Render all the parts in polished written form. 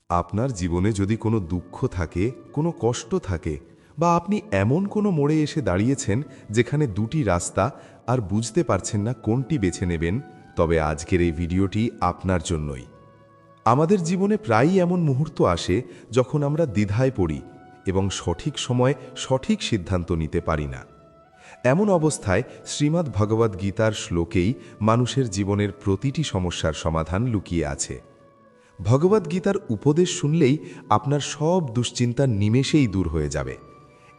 আপনার জীবনে যদি কোনো দুঃখ থাকে, কোনো কষ্ট থাকে, বা আপনি এমন কোনো মোড়ে এসে দাঁড়িয়েছেন যেখানে দুটি রাস্তা আর বুঝতে পারছেন না কোনটি বেছে নেবেন, তবে আজকের এই ভিডিওটি আপনার জন্যই। আমাদের জীবনে প্রায়ই এমন মুহূর্ত আসে যখন আমরা দ্বিধায় পড়ি এবং সঠিক সময়ে সঠিক সিদ্ধান্ত নিতে পারি না। এমন অবস্থায় শ্রীমদ্ ভগবদ্ গীতার শ্লোকেই মানুষের জীবনের প্রতিটি সমস্যার সমাধান লুকিয়ে আছে। ভগবদ্গীতার উপদেশ শুনলেই আপনার সব দুশ্চিন্তা নিমেষেই দূর হয়ে যাবে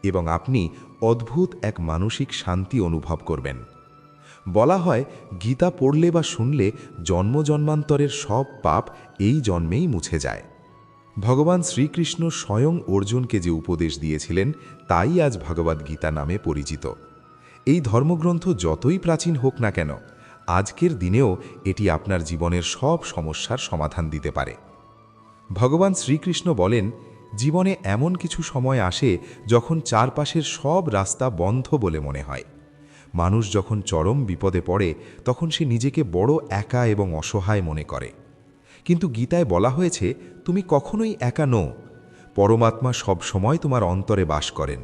এবং আপনি অদ্ভুত এক মানসিক শান্তি অনুভব করবেন। বলা হয়, গীতা পড়লে বা শুনলে জন্মজন্মান্তরের সব পাপ এই জন্মেই মুছে যায়। ভগবান শ্রীকৃষ্ণ স্বয়ং অর্জুনকে যে উপদেশ দিয়েছিলেন তাই আজ ভগবদ্গীতা নামে পরিচিত। এই ধর্মগ্রন্থ যতই প্রাচীন হোক না কেন, আজকের দিনেও এটি আপনার জীবনের সব সমস্যার সমাধান দিতে পারে। ভগবান শ্রীকৃষ্ণ বলেন, জীবনে এমন কিছু সময় আসে যখন চারপাশের সব রাস্তা বন্ধ বলে মনে হয়। মানুষ যখন চরম বিপদে পড়ে তখন সে নিজেকে বড় একা এবং অসহায় মনে করে। কিন্তু গীতায় বলা হয়েছে, তুমি কখনোই একা নও। পরমাত্মা সব সময় তোমার অন্তরে বাস করেন।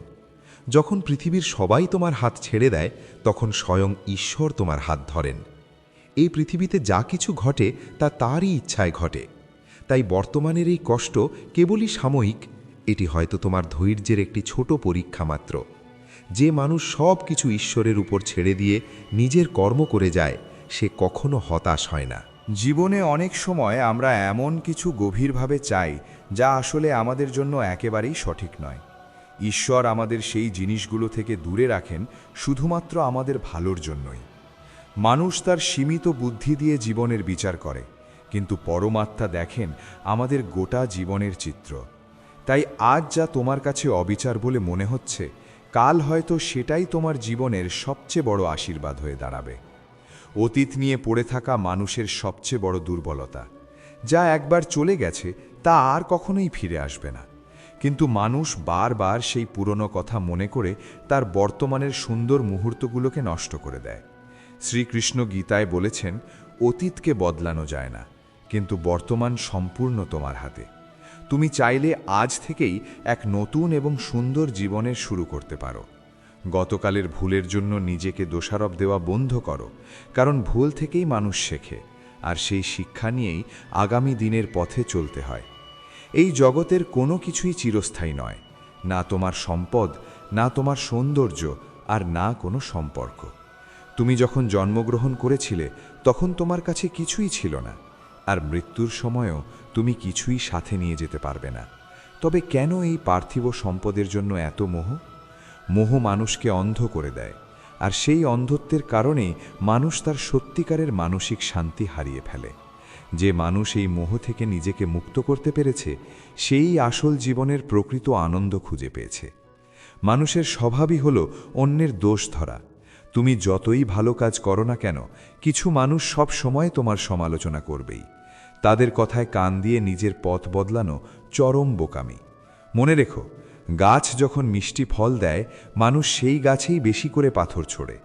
যখন পৃথিবীর সবাই তোমার হাত ছেড়ে দেয়, তখন স্বয়ং ঈশ্বর তোমার হাত ধরেন। এই পৃথিবীতে যা কিছু ঘটে তা তারই ইচ্ছায় ঘটে। তাই বর্তমানের এই কষ্ট কেবলই সাময়িক, এটি হয়তো তোমার ধৈর্যের একটি ছোট পরীক্ষা মাত্র। যে মানুষ সব কিছু ঈশ্বরের উপর ছেড়ে দিয়ে নিজের কর্ম করে যায়, সে কখনো হতাশ হয় না। জীবনে অনেক সময় আমরা এমন কিছু গভীরভাবে চাই যা আসলে আমাদের জন্য একেবারেই সঠিক নয়। ঈশ্বর আমাদের সেই জিনিসগুলো থেকে দূরে রাখেন শুধুমাত্র আমাদের ভালোর জন্যই। মানুষ তার সীমিত বুদ্ধি দিয়ে জীবনের বিচার করে, কিন্তু পরমাত্মা দেখেন আমাদের গোটা জীবনের চিত্র। তাই আজ যা তোমার কাছে অবিচার বলে মনে হচ্ছে, কাল হয়তো সেটাই তোমার জীবনের সবচেয়ে বড় আশীর্বাদ হয়ে দাঁড়াবে। অতীত নিয়ে পড়ে থাকা মানুষের সবচেয়ে বড় দুর্বলতা, যা একবার চলে গেছে তা আর কখনোই ফিরে আসবে না। কিন্তু মানুষ বারবার সেই পুরনো কথা মনে করে তার বর্তমানের সুন্দর মুহূর্তগুলোকে নষ্ট করে দেয়। শ্রীকৃষ্ণ গীতায় বলেছেন, অতীতকে বদলানো যায় না, কিন্তু বর্তমান সম্পূর্ণ তোমার হাতে। তুমি চাইলে আজ থেকেই এক নতুন এবং সুন্দর জীবনের শুরু করতে পারো। গতকালের ভুলের জন্য নিজেকে দোষারোপ দেওয়া বন্ধ করো, কারণ ভুল থেকেই মানুষ শেখে, আর সেই শিক্ষা নিয়েই আগামী দিনের পথে চলতে হয়। এই জগতের কোনো কিছুই চিরস্থায়ী নয়, না তোমার সম্পদ, না তোমার সৌন্দর্য, আর না কোনো সম্পর্ক। তুমি যখন জন্মগ্রহণ করেছিলে তখন তোমার কাছে কিছুই ছিল না, আর মৃত্যুর সময়ও তুমি কিছুই সাথে নিয়ে যেতে পারবে না। তবে কেন এই পার্থিব সম্পদের জন্য এত মোহ? মোহ মানুষকে অন্ধ করে দেয়, আর সেই অন্ধত্বের কারণেই মানুষ তার সত্যিকারের মানসিক শান্তি হারিয়ে ফেলে। যে মানুষ এই মোহ থেকে নিজেকে মুক্ত করতে পেরেছে, সেই আসল জীবনের প্রকৃত আনন্দ খুঁজে পেয়েছে। মানুষের স্বভাবই হলো অন্যের দোষ ধরা। তুমি যতই ভালো কাজ করো না কেন, কিছু মানুষ সব সময় তোমার সমালোচনা করবেই। তাদের কথায় কান দিয়ে নিজের পথ বদলানো চরম বোকামি। মনে রেখো, গাছ যখন মিষ্টি ফল দেয়, মানুষ সেই গাছেই বেশি করে পাথর ছোড়ে।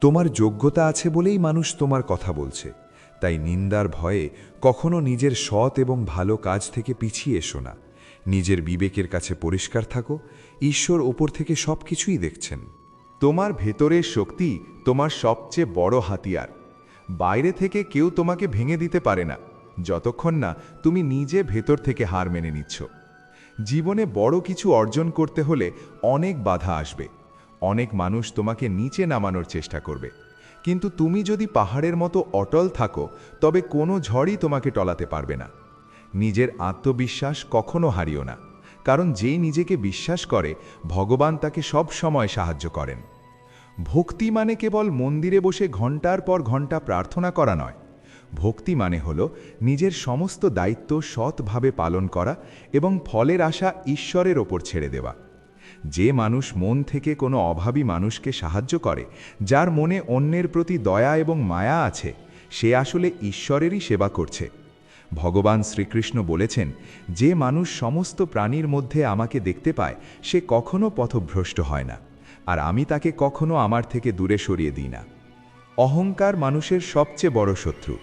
তোমার যোগ্যতা আছে বলেই মানুষ তোমার কথা বলছে। তাই নিন্দার ভয়ে কখনো নিজের সৎ এবং ভালো কাজ থেকে পিছিয়ে এসো না। নিজের বিবেকের কাছে পরিষ্কার থাকো, ঈশ্বর ওপর থেকে সব কিছুই দেখছেন। তোমার ভেতরের শক্তি তোমার সবচেয়ে বড় হাতিয়ার। বাইরে থেকে কেউ তোমাকে ভেঙে দিতে পারে না, যতক্ষণ না তুমি নিজে ভেতর থেকে হার মেনে নিচ্ছ। জীবনে বড় কিছু অর্জন করতে হলে অনেক বাধা আসবে, অনেক মানুষ তোমাকে নিচে নামানোর চেষ্টা করবে। কিন্তু তুমি যদি পাহাড়ের মতো অটল থাকো, তবে কোনো ঝড়ই তোমাকে টলাতে পারবে না। নিজের আত্মবিশ্বাস কখনো হারিও না, কারণ যেই নিজেকে বিশ্বাস করে, ভগবান তাকে সব সময় সাহায্য করেন। ভক্তি মানে কেবল মন্দিরে বসে ঘণ্টার পর ঘণ্টা প্রার্থনা করা নয়। ভক্তি মানে হলো নিজের সমস্ত দায়িত্ব সৎভাবে পালন করা এবং ফলের আশা ঈশ্বরের ওপর ছেড়ে দেওয়া। যে মানুষ মন থেকে কোনো অভাবী মানুষকে সাহায্য করে, যার মনে অন্যের প্রতি দয়া এবং মায়া আছে, সে আসলে ঈশ্বরেরই সেবা করছে। ভগবান শ্রীকৃষ্ণ বলেছেন, যে মানুষ সমস্ত প্রাণীর মধ্যে আমাকে দেখতে পায়, সে কখনো পথভ্রষ্ট হয় না, আর আমি তাকে কখনো আমার থেকে দূরে সরিয়ে দিই না। অহংকার মানুষের সবচেয়ে বড় শত্রু।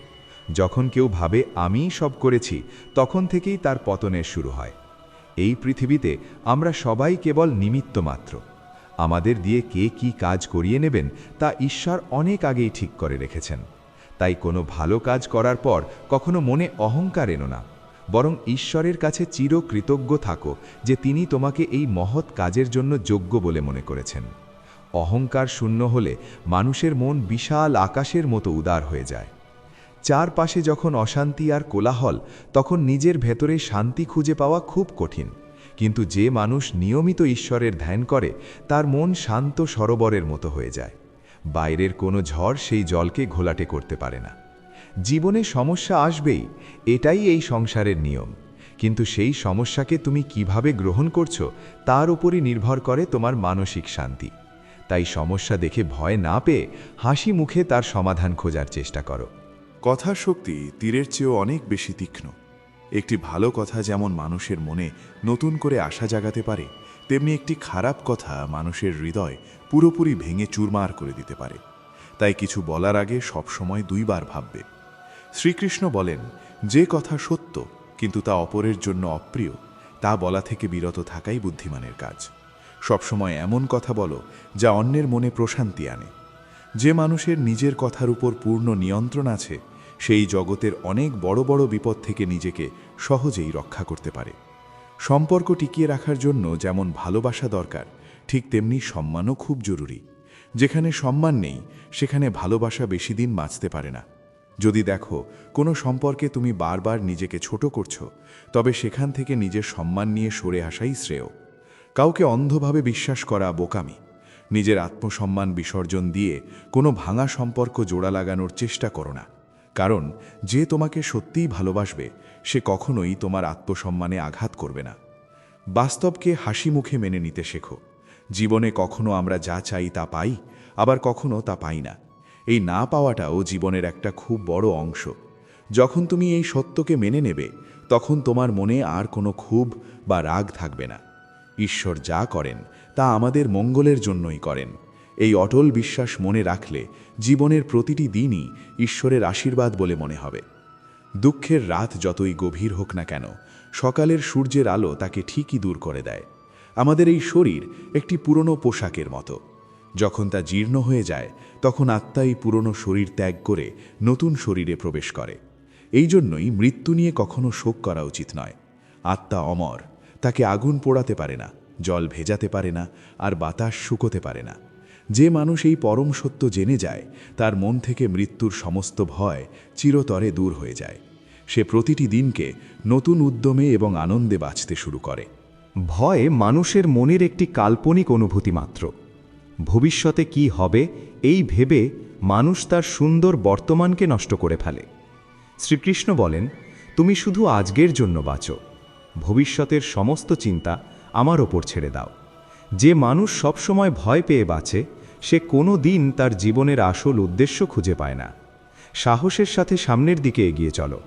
যখন কেউ ভাবে আমিই সব করেছি, তখন থেকেই তার পতনের শুরু হয়। এই পৃথিবীতে আমরা সবাই কেবল নিমিত্ত মাত্র। আমাদের দিয়ে কে কি কাজ করিয়ে নেবেন তা ঈশ্বর অনেক আগেই ঠিক করে রেখেছেন। তাই কোনো ভালো কাজ করার পর কখনো মনে অহংকার এনো না, বরং ঈশ্বরের কাছে চিরকৃতজ্ঞ থাকো যে তিনি তোমাকে এই মহৎ কাজের জন্য যোগ্য বলে মনে করেছেন। অহংকার শূন্য হলে মানুষের মন বিশাল আকাশের মতো উদার হয়ে যায়। চারপাশে যখন অশান্তি আর কোলাহল, তখন নিজের ভেতরে শান্তি খুঁজে পাওয়া খুব কঠিন। কিন্তু যে মানুষ নিয়মিত ঈশ্বরের ধ্যান করে, তার মন শান্ত সরোবরের মতো হয়ে যায়। বাইরের কোনো ঝড় সেই জলকে ঘোলাটে করতে পারে না। জীবনে সমস্যা আসবেই, এটাই এই সংসারের নিয়ম। কিন্তু সেই সমস্যাকে তুমি কিভাবে গ্রহণ করছো তার উপরই নির্ভর করে তোমার মানসিক শান্তি। তাই সমস্যা দেখে ভয় না পেয়ে হাসি মুখে তার সমাধান খোঁজার চেষ্টা করো। কথার শক্তি তীরের চেয়েও অনেক বেশি তীক্ষ্ণ। একটি ভালো কথা যেমন মানুষের মনে নতুন করে আশা জাগাতে পারে, তেমনি একটি খারাপ কথা মানুষের হৃদয় পুরোপুরি ভেঙে চুরমার করে দিতে পারে। তাই কিছু বলার আগে সবসময় দুইবার ভাববে। শ্রীকৃষ্ণ বলেন, যে কথা সত্য কিন্তু তা অপরের জন্য অপ্রিয়, তা বলা থেকে বিরত থাকাই বুদ্ধিমানের কাজ। সবসময় এমন কথা বলো যা অন্যের মনে প্রশান্তি আনে। যে মানুষের নিজের কথার উপর পূর্ণ নিয়ন্ত্রণ আছে, সেই জগতের অনেক বড় বড় বিপদ থেকে নিজেকে সহজেই রক্ষা করতে পারে। সম্পর্ক টিকিয়ে রাখার জন্য যেমন ভালোবাসা দরকার, ঠিক তেমনি সম্মানও খুব জরুরি। যেখানে সম্মান নেই, সেখানে ভালোবাসা বেশি দিন বাঁচতে পারে না। যদি দেখো কোনো সম্পর্কে তুমি বারবার নিজেকে ছোট করছো, তবে সেখান থেকে নিজের সম্মান নিয়ে সরে আসাই শ্রেয়। কাউকে অন্ধভাবে বিশ্বাস করা বোকামি। নিজের আত্মসম্মান বিসর্জন দিয়ে কোনো ভাঙা সম্পর্ক জোড়া লাগানোর চেষ্টা করো না। কারণ যে তোমাকে সত্যিই ভালোবাসবে, সে কখনোই তোমার আত্মসম্মানে আঘাত করবে না। বাস্তবকে হাসি মুখে মেনে নিতে শেখো। জীবনে কখনো আমরা যা চাই তা পাই, আবার কখনো তা পাই না। এই না পাওয়াটাও জীবনের একটা খুব বড় অংশ। যখন তুমি এই সত্যকে মেনে নেবে, তখন তোমার মনে আর কোনো ক্ষোভ বা রাগ থাকবে না। ঈশ্বর যা করেন তা আমাদের মঙ্গলের জন্যই করেন। এই অটল বিশ্বাস মনে রাখলে জীবনের প্রতিটি দিনই ঈশ্বরের আশীর্বাদ বলে মনে হবে। দুঃখের রাত যতই গভীর হোক না কেন, সকালের সূর্যের আলো তাকে ঠিকই দূর করে দেয়। আমাদের এই শরীর একটি পুরনো পোশাকের মতো। যখন তা জীর্ণ হয়ে যায়, তখন আত্মা এই পুরনো শরীর ত্যাগ করে নতুন শরীরে প্রবেশ করে। এই জন্যই মৃত্যু নিয়ে কখনো শোক করা উচিত নয়। আত্মা অমর, তাকে আগুন পোড়াতে পারে না, জল ভেজাতে পারে না, আর বাতাস শুকোতে পারে না। যে মানুষ এই পরম সত্য জেনে যায়, তার মন থেকে মৃত্যুর সমস্ত ভয় চিরতরে দূর হয়ে যায়। সে প্রতিটি দিনকে নতুন উদ্যমে এবং আনন্দে বাঁচতে শুরু করে। ভয় মানুষের মনের একটি কাল্পনিক অনুভূতি মাত্র। ভবিষ্যতে কি হবে এই ভেবে মানুষ তার সুন্দর বর্তমানকে নষ্ট করে ফেলে। শ্রীকৃষ্ণ বলেন, তুমি শুধু আজকের জন্য বাঁচো, ভবিষ্যতের সমস্ত চিন্তা আমার ওপর ছেড়ে দাও। যে মানুষ সবসময় ভয় পেয়ে বাঁচে, সে কোনো দিন তার জীবনের আসল উদ্দেশ্য খুঁজে পায় না। সাহসের সাথে সামনের দিকে এগিয়ে চলো।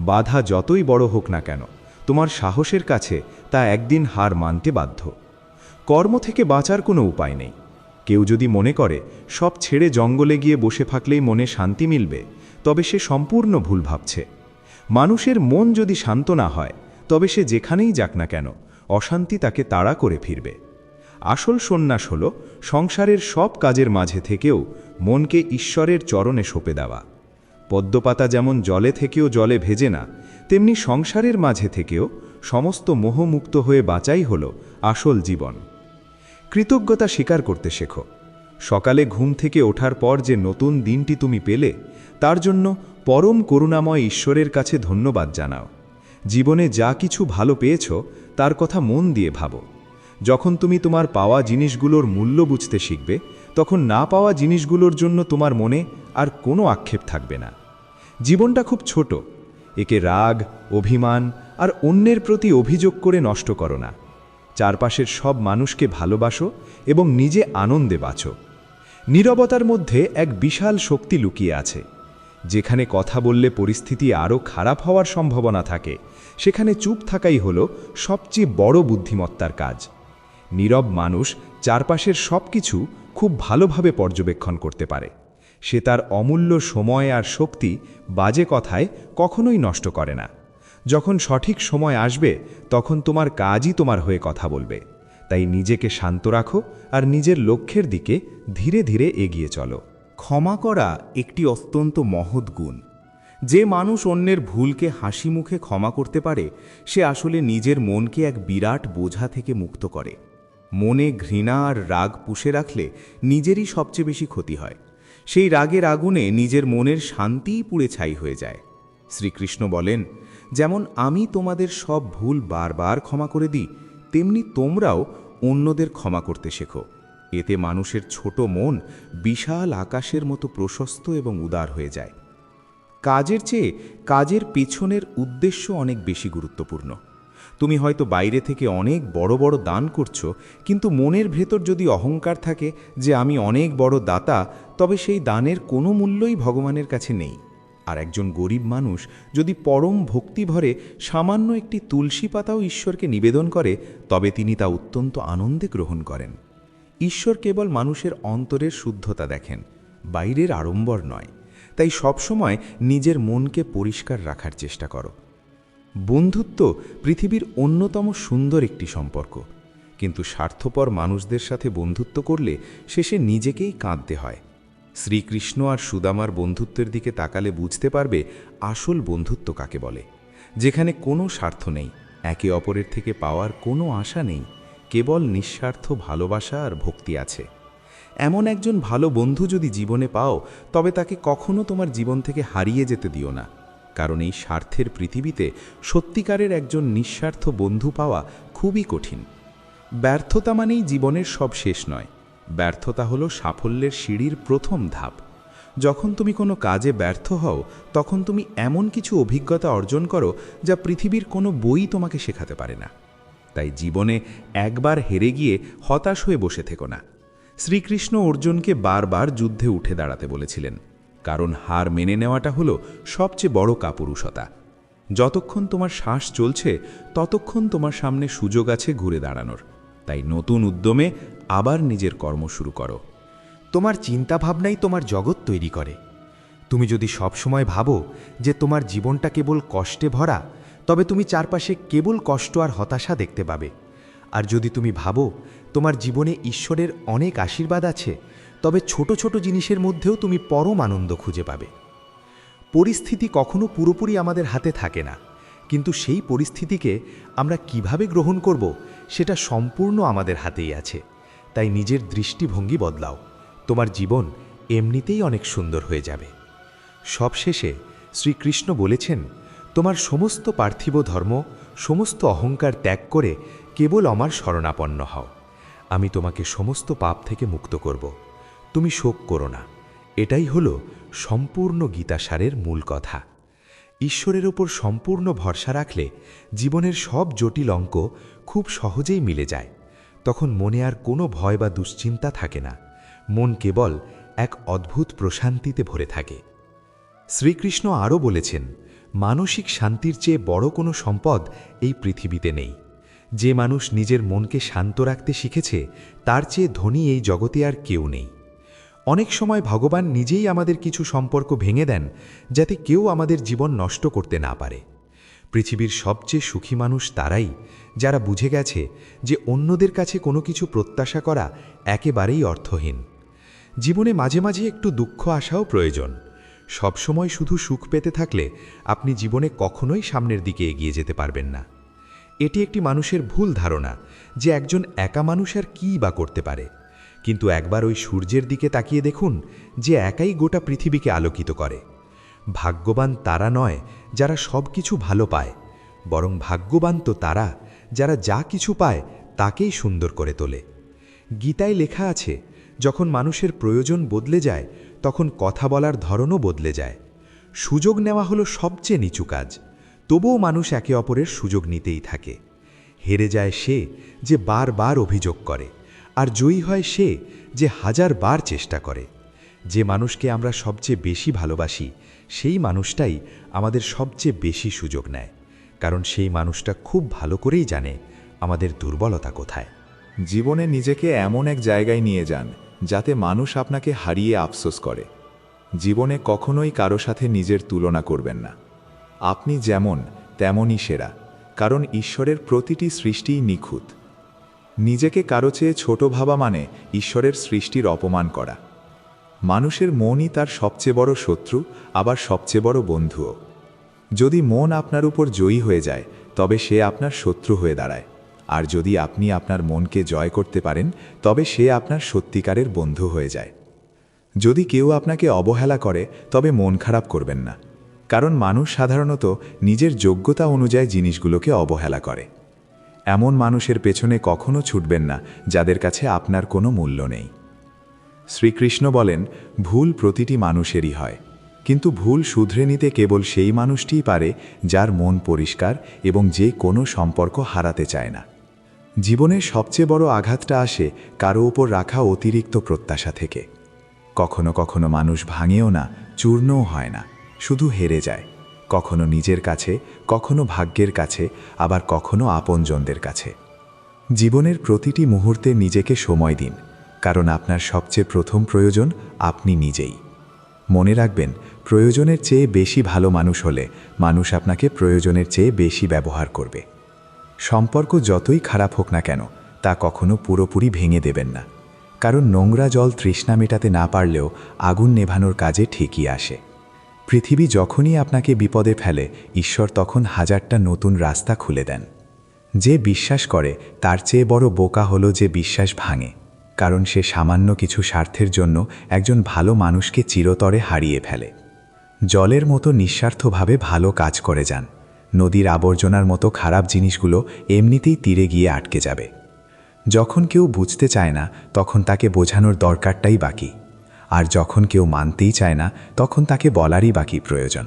বাধা যতই বড় হোক না কেন, তোমার সাহসের কাছে তা একদিন হার মানতে বাধ্য। কর্ম থেকে বাঁচার কোনো উপায় নেই। কেউ যদি মনে করে সব ছেড়ে জঙ্গলে গিয়ে বসে থাকলেই মনে শান্তি মিলবে, তবে সে সম্পূর্ণ ভুল ভাবছে। মানুষের মন যদি শান্ত না হয়, তবে সে যেখানেই যাক না কেন, অশান্তি তাকে তাড়া করে ফিরবে। আসল সন্ন্যাস হল সংসারের সব কাজের মাঝে থেকেও মনকে ঈশ্বরের চরণে সঁপে দেওয়া। পদ্মপাতা যেমন জলে থেকেও জলে ভেজে না, তেমনি সংসারের মাঝে থেকেও সমস্ত মোহমুক্ত হয়ে বাঁচাই হল আসল জীবন। কৃতজ্ঞতা স্বীকার করতে শেখো। সকালে ঘুম থেকে ওঠার পর যে নতুন দিনটি তুমি পেলে, তার জন্য পরম করুণাময় ঈশ্বরের কাছে ধন্যবাদ জানাও। জীবনে যা কিছু ভালো পেয়েছ, তার কথা মন দিয়ে ভাবো। যখন তুমি তোমার পাওয়া জিনিসগুলোর মূল্য বুঝতে শিখবে, তখন না পাওয়া জিনিসগুলোর জন্য তোমার মনে আর কোনো আক্ষেপ থাকবে না। জীবনটা খুব ছোট, একে রাগ, অভিমান আর অন্যের প্রতি অভিযোগ করে নষ্ট করো না। চারপাশের সব মানুষকে ভালোবাসো এবং নিজে আনন্দে বাঁচো। নীরবতার মধ্যে এক বিশাল শক্তি লুকিয়ে আছে। যেখানে কথা বললে পরিস্থিতি আরও খারাপ হওয়ার সম্ভাবনা থাকে, সেখানে চুপ থাকাই হলো সবচেয়ে বড় বুদ্ধিমত্তার কাজ। নীরব মানুষ চারপাশের সব কিছু খুব ভালোভাবে পর্যবেক্ষণ করতে পারে। সে তার অমূল্য সময় আর শক্তি বাজে কথায় কখনোই নষ্ট করে না। যখন সঠিক সময় আসবে তখন তোমার কাজই তোমার হয়ে কথা বলবে। তাই নিজেকে শান্ত রাখো আর নিজের লক্ষ্যের দিকে ধীরে ধীরে এগিয়ে চলো। ক্ষমা করা একটি অত্যন্ত মহৎ গুণ। যে মানুষ অন্যের ভুলকে হাসি মুখে ক্ষমা করতে পারে সে আসলে নিজের মনকে এক বিরাট বোঝা থেকে মুক্ত করে। মনে ঘৃণা আর রাগ পুষে রাখলে নিজেরই সবচেয়ে বেশি ক্ষতি হয়। সেই রাগের আগুনে নিজের মনের শান্তিই পুড়ে ছাই হয়ে যায়। শ্রীকৃষ্ণ বলেন, যেমন আমি তোমাদের সব ভুল বারবার ক্ষমা করে দিই, তেমনি তোমরাও অন্যদের ক্ষমা করতে শেখো। এতে মানুষের ছোট মন বিশাল আকাশের মতো প্রশস্ত এবং উদার হয়ে যায়। কাজের চেয়ে কাজের পেছনের উদ্দেশ্য অনেক বেশি গুরুত্বপূর্ণ। তুমি হয়তো বাইরে থেকে অনেক বড় বড় দান করছো, কিন্তু মনের ভেতর যদি অহংকার থাকে যে আমি অনেক বড় দাতা, তবে সেই দানের কোনো মূল্যই ভগবানের কাছে নেই। আর একজন গরিব মানুষ যদি পরম ভক্তিভরে সামান্য একটি তুলসী পাতাও ঈশ্বরকে নিবেদন করে, তবে তিনি তা অত্যন্ত আনন্দে গ্রহণ করেন। ঈশ্বর কেবল মানুষের অন্তরের শুদ্ধতা দেখেন, বাইরের আড়ম্বর নয়। তাই সবসময় নিজের মনকে পরিষ্কার রাখার চেষ্টা করো। বন্ধুত্ব পৃথিবীর অন্যতম সুন্দর একটি সম্পর্ক, কিন্তু স্বার্থপর মানুষদের সাথে বন্ধুত্ব করলে শেষে নিজেকেই কাঁদতে হয়। শ্রীকৃষ্ণ আর সুদামার বন্ধুত্বের দিকে তাকালে বুঝতে পারবে আসল বন্ধুত্ব কাকে বলে, যেখানে কোনো স্বার্থ নেই, একে অপরের থেকে পাওয়ার কোনো আশা নেই, কেবল নিঃস্বার্থ ভালোবাসা আর ভক্তি আছে। এমন একজন ভালো বন্ধু যদি জীবনে পাও, তবে তাকে কখনো তোমার জীবন থেকে হারিয়ে যেতে দিও না, কারণ এই স্বার্থের পৃথিবীতে সত্যিকারের একজন নিঃস্বার্থ বন্ধু পাওয়া খুবই কঠিন। ব্যর্থতা মানেই জীবনের সব শেষ নয়, ব্যর্থতা হলো সাফল্যের সিঁড়ির প্রথম ধাপ। যখন তুমি কোনো কাজে ব্যর্থ হও, তখন তুমি এমন কিছু অভিজ্ঞতা অর্জন করো যা পৃথিবীর কোনো বই তোমাকে শেখাতে পারে না। তাই জীবনে একবার হেরে গিয়ে হতাশ হয়ে বসে থেকো না। শ্রীকৃষ্ণ অর্জুনকে বারবার যুদ্ধে উঠে দাঁড়াতে বলেছিলেন, কারণ হার মেনে নেওয়াটা হলো সবচেয়ে বড় কাপুরুষতা। যতক্ষণ তোমার শ্বাস চলছে ততক্ষণ তোমার সামনে সুযোগ আছে ঘুরে দাঁড়ানোর। তাই নতুন উদ্যমে আবার নিজের কর্ম শুরু করো। তোমার চিন্তাভাবনাই তোমার জগৎ তৈরি করে। তুমি যদি সবসময় ভাবো যে তোমার জীবনটা কেবল কষ্টে ভরা, তবে তুমি চারপাশে কেবল কষ্ট আর হতাশা দেখতে পাবে। আর যদি তুমি ভাবো তোমার জীবনে ঈশ্বরের অনেক আশীর্বাদ আছে, তবে ছোট ছোট জিনিসের মধ্যেও তুমি পরম আনন্দ খুঁজে পাবে। পরিস্থিতি কখনো পুরোপুরি আমাদের হাতে থাকে না, কিন্তু সেই পরিস্থিতিকে আমরা কিভাবে গ্রহণ করব সেটা সম্পূর্ণ আমাদের হাতেই আছে। তাই নিজের দৃষ্টিভঙ্গি বদলাও, তোমার জীবন এমনিতেই অনেক সুন্দর হয়ে যাবে। সবশেষে শ্রীকৃষ্ণ বলেছেন, তোমার সমস্ত পার্থিব ধর্ম, সমস্ত অহংকার ত্যাগ করে কেবল আমার শরণাপন্ন হও। আমি তোমাকে সমস্ত পাপ থেকে মুক্ত করব। তুমি শোক করো না। এটাই হলো সম্পূর্ণ গীতাসারের মূল কথা। ঈশ্বরের ওপর সম্পূর্ণ ভরসা রাখলে জীবনের সব জটিল অঙ্ক খুব সহজেই মিলে যায়। তখন মনে আর কোনো ভয় বা দুশ্চিন্তা থাকে না, মন কেবল এক অদ্ভুত প্রশান্তিতে ভরে থাকে। শ্রীকৃষ্ণ আরও বলেছেন, মানসিক শান্তির চেয়ে বড় কোনো সম্পদ এই পৃথিবীতে নেই। যে মানুষ নিজের মনকে শান্ত রাখতে শিখেছে, তার চেয়ে ধনী এই জগতে আর কেউ নেই। অনেক সময় ভগবান নিজেই আমাদের কিছু সম্পর্ক ভেঙে দেন, যাতে কেউ আমাদের জীবন নষ্ট করতে না পারে। পৃথিবীর সবচেয়ে সুখী মানুষ তারাই, যারা বুঝে গেছে যে অন্যদের কাছে কোনো কিছু প্রত্যাশা করা একেবারেই অর্থহীন। জীবনে মাঝে মাঝে একটু দুঃখ আসাও প্রয়োজন। সবসময় শুধু সুখ পেতে থাকলে আপনি জীবনে কখনোই সামনের দিকে এগিয়ে যেতে পারবেন না। এটি একটি মানুষের ভুল ধারণা যে একজন একা মানুষ আর কীই বা করতে পারে। কিন্তু একবার ওই সূর্যের দিকে তাকিয়ে দেখুন, যে একাই গোটা পৃথিবীকে আলোকিত করে। ভাগ্যবান তারা নয় যারা সব কিছু ভালো পায়, বরং ভাগ্যবান তো তারা যারা যা কিছু পায় তাকেই সুন্দর করে তোলে। গীতায় লেখা আছে, যখন মানুষের প্রয়োজন বদলে যায় তখন কথা বলার ধরনও বদলে যায়। সুযোগ নেওয়া হলো সবচেয়ে নিচু কাজ, তবুও মানুষ একে অপরের সুযোগ নিতেই থাকে। হেরে যায় সে যে বারবার অভিযোগ করে, আর জয়ী হয় সে যে হাজারবার চেষ্টা করে। যে মানুষকে আমরা সবচেয়ে বেশি ভালোবাসি, সেই মানুষটাই আমাদের সবচেয়ে বেশি সুযোগ নেয়, কারণ সেই মানুষটা খুব ভালো করেই জানে আমাদের দুর্বলতা কোথায়। জীবনে নিজেকে এমন এক জায়গায় নিয়ে যান যাতে মানুষ আপনাকে হারিয়ে আফসোস করে। জীবনে কখনোই কারো সাথে নিজের তুলনা করবেন না। আপনি যেমন তেমনই সেরা, কারণ ঈশ্বরের প্রতিটি সৃষ্টিই নিখুঁত। নিজেকে কারো চেয়ে ছোট ভাবা মানে ঈশ্বরের সৃষ্টির অপমান করা। মানুষের মনই তার সবচেয়ে বড় শত্রু, আবার সবচেয়ে বড় বন্ধুও। যদি মন আপনার উপর জয়ী হয়ে যায়, তবে সে আপনার শত্রু হয়ে দাঁড়ায়, আর যদি আপনি আপনার মনকে জয় করতে পারেন, তবে সে আপনার সত্যিকারের বন্ধু হয়ে যায়। যদি কেউ আপনাকে অবহেলা করে, তবে মন খারাপ করবেন না, কারণ মানুষ সাধারণত নিজের যোগ্যতা অনুযায়ী জিনিসগুলোকে অবহেলা করে। এমন মানুষের পেছনে কখনো ছুটবেন না যাদের কাছে আপনার কোনো মূল্য নেই। শ্রীকৃষ্ণ বলেন, ভুল প্রতিটি মানুষেরই হয়, কিন্তু ভুল শুধরে নিতে কেবল সেই মানুষটিই পারে যার মন পরিষ্কার এবং যে কোনো সম্পর্ক হারাতে চায় না। জীবনের সবচেয়ে বড় আঘাতটা আসে কারো ওপর রাখা অতিরিক্ত প্রত্যাশা থেকে। কখনো কখনো মানুষ ভাঙেও না, চূর্ণও হয় না, শুধু হেরে যায়, কখনো নিজের কাছে, কখনো ভাগ্যের কাছে, আবার কখনো আপনজনদের কাছে। জীবনের প্রতিটি মুহূর্তে নিজেকে সময় দিন, কারণ আপনার সবচেয়ে প্রথম প্রয়োজন আপনি নিজেই। মনে রাখবেন, প্রয়োজনের চেয়ে বেশি ভালো মানুষ হলে মানুষ আপনাকে প্রয়োজনের চেয়ে বেশি ব্যবহার করবে। সম্পর্ক যতই খারাপ হোক না কেন, তা কখনো পুরোপুরি ভেঙে দেবেন না, কারণ নোংরা জল তৃষ্ণা মেটাতে না পারলেও আগুন নেভানোর কাজে ঠিকই আসে। পৃথিবী যখনই আপনাকে বিপদে ফেলে, ঈশ্বর তখন হাজারটা নতুন রাস্তা খুলে দেন। যে বিশ্বাস করে তার চেয়ে বড় বোকা হলো যে বিশ্বাস ভাঙে, কারণ সে সামান্য কিছু স্বার্থের জন্য একজন ভালো মানুষকে চিরতরে হারিয়ে ফেলে। জলের মতো নিঃস্বার্থভাবে ভালো কাজ করে যান। নদীর আবর্জনার মতো খারাপ জিনিসগুলো এমনিতেই তীরে গিয়ে আটকে যাবে। যখন কেউ বুঝতে চায় না, তখন তাকে বোঝানোর দরকারটাই বাকি, আর যখন কেউ মানতেই চায় না, তখন তাকে বলারই বাকি প্রয়োজন।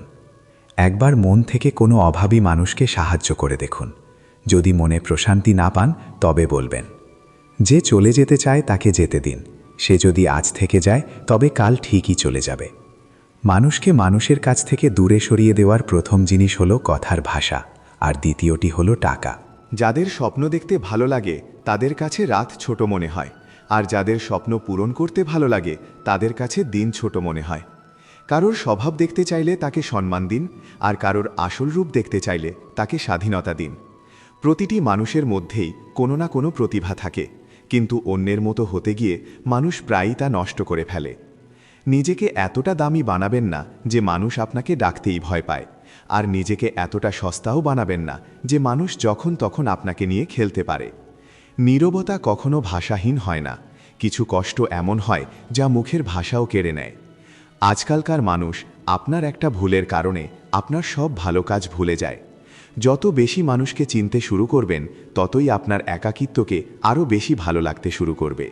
একবার মন থেকে কোনো অভাবী মানুষকে সাহায্য করে দেখুন। যদি মনে প্রশান্তি না পান, তবে বলবেন। যে চলে যেতে চায় তাকে যেতে দিন। সে যদি আজ থেকে যায়, তবে কাল ঠিকই চলে যাবে। মানুষকে মানুষের কাছ থেকে দূরে সরিয়ে দেওয়ার প্রথম জিনিস হলো কথার ভাষা, আর দ্বিতীয়টি হলো টাকা। যাদের স্বপ্ন দেখতে ভালো লাগে তাদের কাছে রাত ছোট মনে হয়, আর যাদের স্বপ্ন পূরণ করতে ভালো লাগে তাদের কাছে দিন ছোট মনে হয়। কারোর স্বভাব দেখতে চাইলে তাকে সম্মান দিন, আর কারোর আসল রূপ দেখতে চাইলে তাকে স্বাধীনতা দিন। প্রতিটি মানুষের মধ্যেই কোনো না কোনো প্রতিভা থাকে, কিন্তু অন্যের মতো হতে গিয়ে মানুষ প্রায়ই তা নষ্ট করে ফেলে। নিজেকে এতটা দামি বানাবেন না যে মানুষ আপনাকে ডাকতেই ভয় পায়, আর নিজেকে এতটা সস্তাও বানাবেন না যে মানুষ যখন তখন আপনাকে নিয়ে খেলতে পারে। নীরবতা কখনো ভাষাহীন হয় না, কিছু কষ্ট এমন হয় যা মুখের ভাষাও কেড়ে নেয়। আজকালকার মানুষ আপনার একটা ভুলের কারণে আপনার সব ভালো কাজ ভুলে যায়। যত বেশি মানুষকে চিনতে শুরু করবেন, ততই আপনার একাকিত্বকে আরও বেশি ভালো লাগতে শুরু করবে।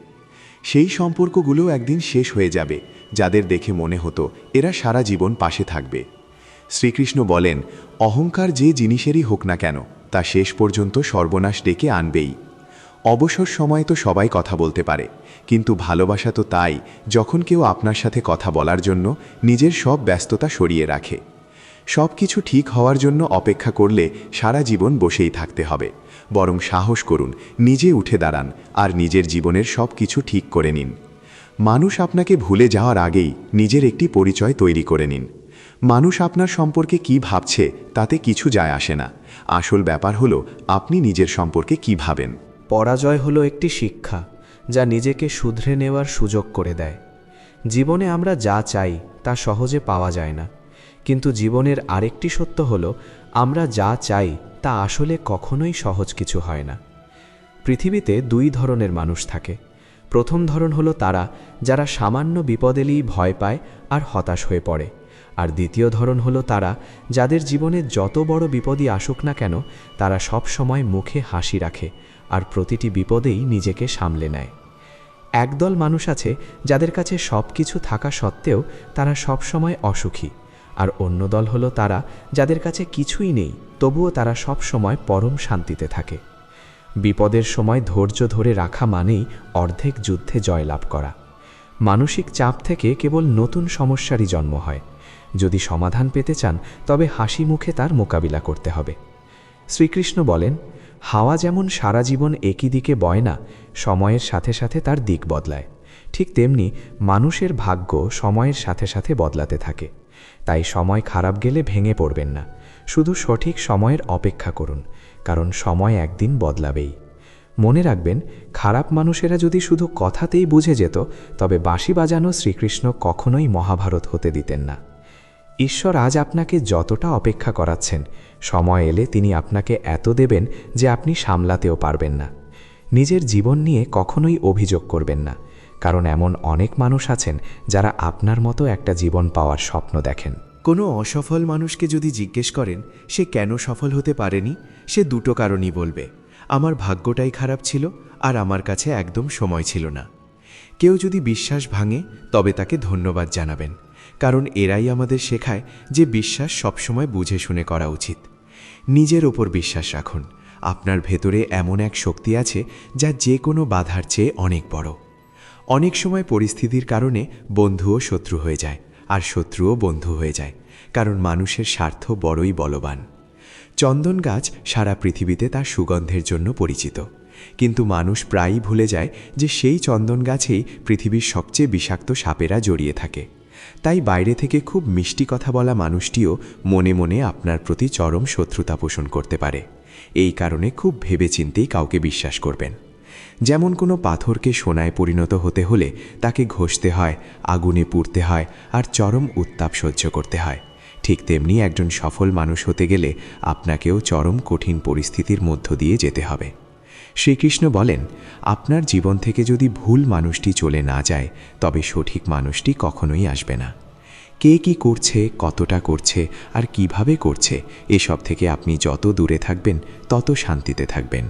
সেই সম্পর্কগুলো একদিন শেষ হয়ে যাবে যাদের দেখে মনে হতো এরা সারা জীবন পাশে থাকবে। শ্রীকৃষ্ণ বলেন, অহংকার যে জিনিসেরই হোক না কেন, তা শেষ পর্যন্ত সর্বনাশ ডেকে আনবেই। অবসর সময় তো সবাই কথা বলতে পারে, কিন্তু ভালোবাসা তো তাই যখন কেউ আপনার সাথে কথা বলার জন্য নিজের সব ব্যস্ততা সরিয়ে রাখে। সব কিছু ঠিক হওয়ার জন্য অপেক্ষা করলে সারা জীবন বসেই থাকতে হবে, বরং সাহস করুন, নিজে উঠে দাঁড়ান, আর নিজের জীবনের সব কিছু ঠিক করে নিন। মানুষ আপনাকে ভুলে যাওয়ার আগেই নিজের একটি পরিচয় তৈরি করে নিন। মানুষ আপনার সম্পর্কে কি ভাবছে তাতে কিছু যায় আসে না, আসল ব্যাপার হলো আপনি নিজের সম্পর্কে কি ভাবেন। পরাজয় হলো একটি শিক্ষা, যা নিজেকে শুধরে নেওয়ার সুযোগ করে দেয়। জীবনে আমরা যা চাই তা সহজে পাওয়া যায় না, কিন্তু জীবনের আরেকটি সত্য হলো, আমরা যা চাই তা আসলে কখনোই সহজ কিছু হয় না। পৃথিবীতে দুই ধরনের মানুষ থাকে। প্রথম ধরন হলো তারা যারা সামান্য বিপদ এলেই ভয় পায় আর হতাশ হয়ে পড়ে, আর দ্বিতীয় ধরন হলো তারা যাদের জীবনে যত বড় বিপদই আসুক না কেন, তারা সব সময় মুখে হাসি রাখে আর প্রতিটি বিপদেই নিজেকে সামলে নেয়। একদল মানুষ আছে যাদের কাছে সব কিছু থাকা সত্ত্বেও তারা সব সময় অসুখী, আর অন্য দল হলো তারা যাদের কাছে কিছুই নেই, তবুও তারা সব সময় পরম শান্তিতে থাকে। বিপদের সময় ধৈর্য ধরে রাখা মানেই অর্ধেক যুদ্ধে জয়লাভ করা। মানসিক চাপ থেকে কেবল নতুন সমস্যারই জন্ম হয়। যদি সমাধান পেতে চান, তবে হাসি মুখে তার মোকাবিলা করতে হবে। শ্রীকৃষ্ণ বলেন, হাওয়া যেমন সারা জীবন একই দিকে বয় না, সময়ের সাথে সাথে তার দিক বদলায়। ঠিক তেমনি মানুষের ভাগ্য সময়ের সাথে সাথে বদলাতে থাকে। তাই সময় খারাপ গেলে ভেঙে পড়বেন না, শুধু সঠিক সময়ের অপেক্ষা করুন, কারণ সময় একদিন বদলাবেই। মনে রাখবেন, খারাপ মানুষেরা যদি শুধু কথাতেই বুঝে যেত, তবে বাঁশি বাজানো শ্রীকৃষ্ণ কখনোই মহাভারত হতে দিতেন না। ঈশ্বর আজ আপনাকে যতটা অপেক্ষা করাচ্ছেন, সময় এলে তিনি আপনাকে এত দেবেন যে আপনি সামলাতেও পারবেন না। নিজের জীবন নিয়ে কখনোই অভিযোগ করবেন না, কারণ এমন অনেক মানুষ আছেন যারা আপনার মতো একটা জীবন পাওয়ার স্বপ্ন দেখেন। কোনো অসফল মানুষকে যদি জিজ্ঞেস করেন সে কেন সফল হতে পারেনি, সে দুটো কারণই বলবে: আমার ভাগ্যটাই খারাপ ছিল আর আমার কাছে একদম সময় ছিল না। কেউ যদি বিশ্বাস ভাঙে তবে তাকে ধন্যবাদ জানাবেন, কারণ এরাই আমাদের শেখায় যে বিশ্বাস সবসময় বুঝে শুনে করা উচিত। নিজের ওপর বিশ্বাস রাখুন, আপনার ভেতরে এমন এক শক্তি আছে যা যে কোনো বাধার চেয়ে অনেক বড়। অনেক সময় পরিস্থিতির কারণে বন্ধুও শত্রু হয়ে যায়, আর শত্রুও বন্ধু হয়ে যায়, কারণ মানুষের স্বার্থ বড়ই বলবান। চন্দন গাছ সারা পৃথিবীতে তার সুগন্ধের জন্য পরিচিত, কিন্তু মানুষ প্রায়ই ভুলে যায় যে সেই চন্দন গাছেই পৃথিবীর সবচেয়ে বিষাক্ত সাপেরা জড়িয়ে থাকে। তাই বাইরে থেকে খুব মিষ্টি কথা বলা মানুষটিও মনে মনে আপনার প্রতি চরম শত্রুতা পোষণ করতে পারে। এই কারণে খুব ভেবেচিন্তেই কাউকে বিশ্বাস করবেন। যেমন কোনো পাথরকে সোনায় পরিণত হতে হলে তাকে ঘষতে হয়, আগুনে পুড়তে হয়, আর চরম উত্তাপ সহ্য করতে হয়। ঠিক তেমনি একজন সফল মানুষ হতে গেলে আপনাকেও চরম কঠিন পরিস্থিতির মধ্য দিয়ে যেতে হবে। শ্রীকৃষ্ণ বলেন, আপনার জীবন থেকে যদি ভুল মানুষটি চলে না যায়, তবে সঠিক মানুষটি কখনোই আসবে না। কে কি করছে, কতটা করছে, আর কিভাবে করছে, এসব থেকে আপনি যত দূরে থাকবেন তত শান্তিতে থাকবেন।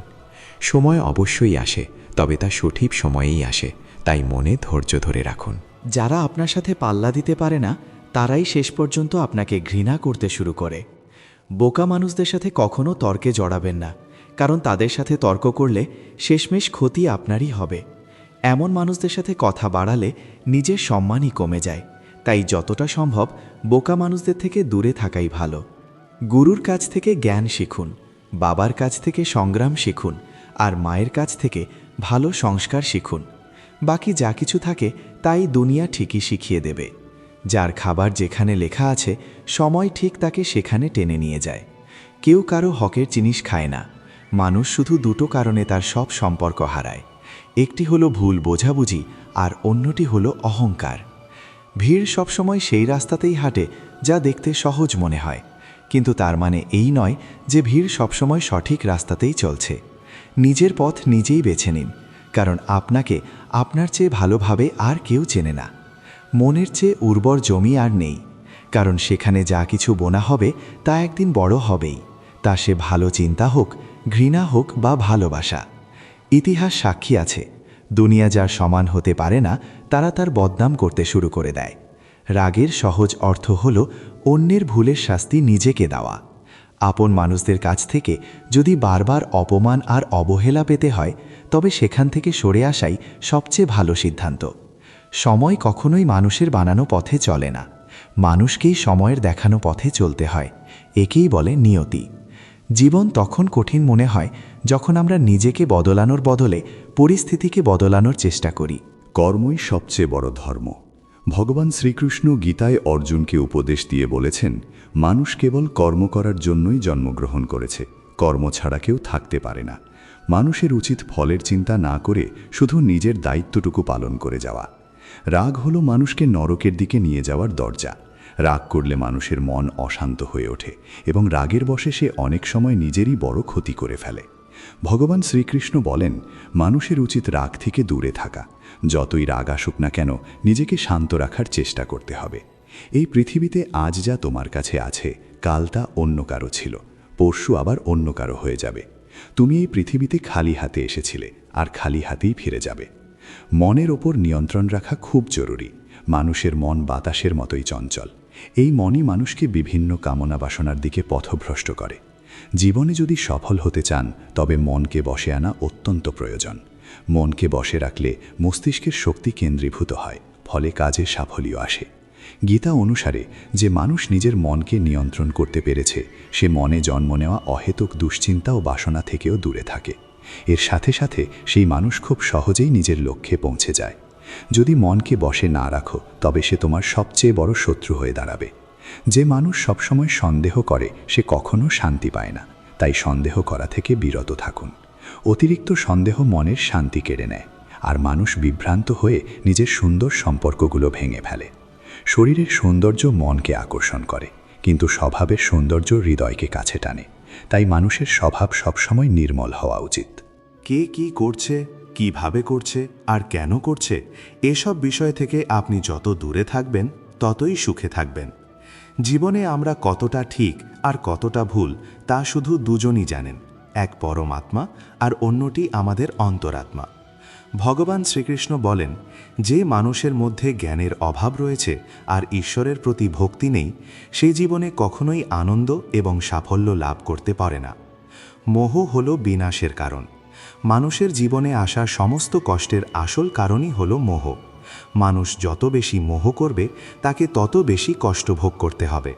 সময় অবশ্যই আসে, তবে তা সঠিক সময়েই আসে, তাই মনে ধৈর্য ধরে রাখুন। যারা আপনার সাথে পাল্লা দিতে পারে না, তারাই শেষ পর্যন্ত আপনাকে ঘৃণা করতে শুরু করে। বোকা মানুষদের সাথে কখনো তর্কে জড়াবেন না, কারণ তাদের সাথে তর্ক করলে শেষমেশ ক্ষতি আপনারই হবে। এমন মানুষদের সাথে কথা বাড়ালে নিজের সম্মানই কমে যায়। তাই যতটা সম্ভব বোকা মানুষদের থেকে দূরে থাকাই ভালো। গুরুর কাছ থেকে জ্ঞান শিখুন, বাবার কাছ থেকে সংগ্রাম শিখুন, আর মায়ের কাছ থেকে ভালো সংস্কার শিখুন। বাকি যা কিছু থাকে তাই দুনিয়া ঠিকই শিখিয়ে দেবে। যার খাবার যেখানে লেখা আছে, সময় ঠিক তাকে সেখানে টেনে নিয়ে যায়। কেউ কারো হকের জিনিস খায় না। মানুষ শুধু দুটো কারণে তার সব সম্পর্ক হারায়। একটি হলো ভুল বোঝাবুঝি, আর অন্যটি হলো অহংকার। ভিড় সবসময় সেই রাস্তাতেই হাঁটে যা দেখতে সহজ মনে হয়, কিন্তু তার মানে এই নয় যে ভিড় সবসময় সঠিক রাস্তাতেই চলছে। নিজের পথ নিজেই বেছে নিন, কারণ আপনাকে আপনার চেয়ে ভালোভাবে আর কেউ চেনে না। মনের চেয়ে উর্বর জমি আর নেই, কারণ সেখানে যা কিছু বোনা হবে তা একদিন বড় হবেই, তা সে ভালো চিন্তা হোক, ঘৃণা হোক বা ভালোবাসা। ইতিহাস সাক্ষী আছে, দুনিয়া যার সমান হতে পারে না তারা তার বদনাম করতে শুরু করে দেয়। রাগের সহজ অর্থ হল অন্যের ভুলের শাস্তি নিজেকে দেওয়া। আপন মানুষদের কাছ থেকে যদি বারবার অপমান আর অবহেলা পেতে হয়, তবে সেখান থেকে সরে আসাই সবচেয়ে ভালো সিদ্ধান্ত। সময় কখনোই মানুষের বানানো পথে চলে না, মানুষকেই সময়ের দেখানো পথে চলতে হয়। একেই বলে নিয়তি। জীবন তখন কঠিন মনে হয় যখন আমরা নিজেকে বদলানোর বদলে পরিস্থিতিকে বদলানোর চেষ্টা করি। কর্মই সবচেয়ে বড় ধর্ম। ভগবান শ্রীকৃষ্ণ গীতায় অর্জুনকে উপদেশ দিয়ে বলেছেন, মানুষ কেবল কর্ম করার জন্যই জন্মগ্রহণ করেছে, কর্ম ছাড়া কেউ থাকতে পারে না। মানুষের উচিত ফলের চিন্তা না করে শুধু নিজের দায়িত্বটুকু পালন করে যাওয়া। রাগ হলো মানুষকে নরকের দিকে নিয়ে যাওয়ার দরজা। রাগ করলে মানুষের মন অশান্ত হয়ে ওঠে এবং রাগের বশে সে অনেক সময় নিজেরই বড় ক্ষতি করে ফেলে। ভগবান শ্রীকৃষ্ণ বলেন, মানুষের উচিত রাগ থেকে দূরে থাকা। যতই রাগ আসুক না কেন, নিজেকে শান্ত রাখার চেষ্টা করতে হবে। এই পৃথিবীতে আজ যা তোমার কাছে আছে, কাল তা অন্য কারো ছিল, পরশু আবার অন্য কারো হয়ে যাবে। তুমি এই পৃথিবীতে খালি হাতে এসেছিলে, আর খালি হাতেই ফিরে যাবে। মনের ওপর নিয়ন্ত্রণ রাখা খুব জরুরি। মানুষের মন বাতাসের মতোই চঞ্চল। এই মনই মানুষকে বিভিন্ন কামনা বাসনার দিকে পথভ্রষ্ট করে। জীবনে যদি সফল হতে চান, তবে মনকে বশে আনা অত্যন্ত প্রয়োজন। মনকে বশে রাখলে মস্তিষ্কের শক্তি কেন্দ্রীভূত হয়, ফলে কাজে সাফল্য আসে। গীতা অনুসারে যে মানুষ নিজের মনকে নিয়ন্ত্রণ করতে পেরেছে, সে মনে জন্ম নেওয়া অহেতুক দুশ্চিন্তা ও বাসনা থেকেও দূরে থাকে। এর সাথে সাথে সেই মানুষ খুব সহজেই নিজের লক্ষ্যে পৌঁছে যায়। যদি মনকে বশে না রাখো তবে সে তোমার সবচেয়ে বড় শত্রু হয়ে দাঁড়াবে। যে মানুষ সবসময় সন্দেহ করে সে কখনো শান্তি পায় না, তাই সন্দেহ করা থেকে বিরত থাকুন। অতিরিক্ত সন্দেহ মনের শান্তি কেড়ে নেয়, আর মানুষ বিভ্রান্ত হয়ে নিজের সুন্দর সম্পর্কগুলো ভেঙে ফেলে। শরীরের সৌন্দর্য মনকে আকর্ষণ করে, কিন্তু স্বভাবের সৌন্দর্য হৃদয়কে কাছে টানে। তাই মানুষের স্বভাব সবসময় নির্মল হওয়া উচিত। কে কি করছে, কিভাবে করছে আর কেন করছে, এসব বিষয় থেকে আপনি যত দূরে থাকবেন ততই সুখে থাকবেন। জীবনে আমরা কতটা ঠিক আর কতটা ভুল তা শুধু দুজনই জানেন, এক পরমাত্মা আর অন্যটি আমাদের অন্তরাত্মা। ভগবান শ্রীকৃষ্ণ বলেন, যে মানুষের মধ্যে জ্ঞানের অভাব রয়েছে আর ঈশ্বরের প্রতি ভক্তি নেই, সে জীবনে কখনোই আনন্দ এবং সাফল্য লাভ করতে পারে না। মোহ হল বিনাশের কারণ। মানুষের জীবনে আসা সমস্ত কষ্টের আসল কারণই হল মোহ। মানুষ যত বেশি মোহ করবে তাকে তত বেশি কষ্ট ভোগ করতে হবে।